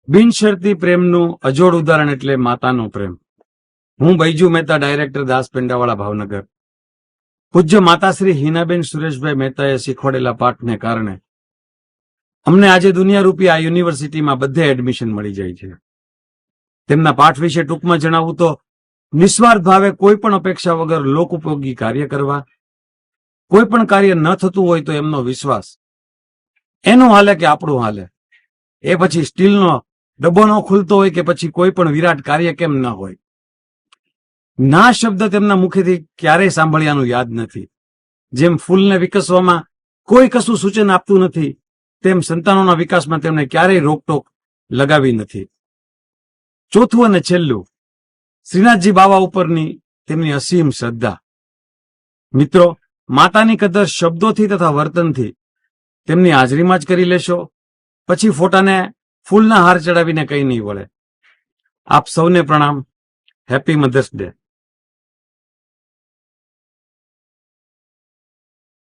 બિનશરતી પ્રેમનું અજોડ ઉદાહરણ એટલે માતાનો પ્રેમ. હું બૈજુ મહેતા, ડાયરેક્ટર, દાસ પેંડાવાળા, ભાવનગર. પૂજ્ય માતાશ્રી હિનાબેન સુરેશભાઈ મહેતાએ શીખવાડેલા પાઠને કારણે અમને આજે દુનિયારૂપી આ યુનિવર્સિટીમાં બધે એડમિશન મળી જાય છે. તેમના પાઠ વિશે ટૂંકમાં જણાવું તો, નિસ્વાર્થ ભાવે કોઈ પણ અપેક્ષા વગર લોકોપયોગી કાર્ય કરવા, કોઈ પણ કાર્ય ન થતું હોય તો એમનો વિશ્વાસ, એનું હાલે કે આપણું હાલે, એ પછી સ્ટીલનો ડબ્બો ન ખુલતો હોય કે પછી કોઈ પણ વિરાટ કાર્ય કેમ ન હોય. ના શબ્દ તેમના મુખેથી ક્યારેય સાંભળ્યાનું યાદ નથી. જેમ ફૂલને વિકસવામાં કોઈ કશું સૂચન આપતું નથી, તેમ સંતાનોના વિકાસમાં તેમણે ક્યારેય રોકટોક લગાવી નથી. ચોથું અને છેલ્લું, શ્રીનાથજી બાવા ઉપરની તેમની અસીમ શ્રદ્ધા. મિત્રો, માતાની કદર શબ્દોથી તથા વર્તનથી તેમની હાજરીમાં જ કરી લેશો, પછી ફોટાને ફૂલના હાર ચડાવીને કંઈ નહીં વળે. આપ સૌને પ્રણામ. Happy mother's day.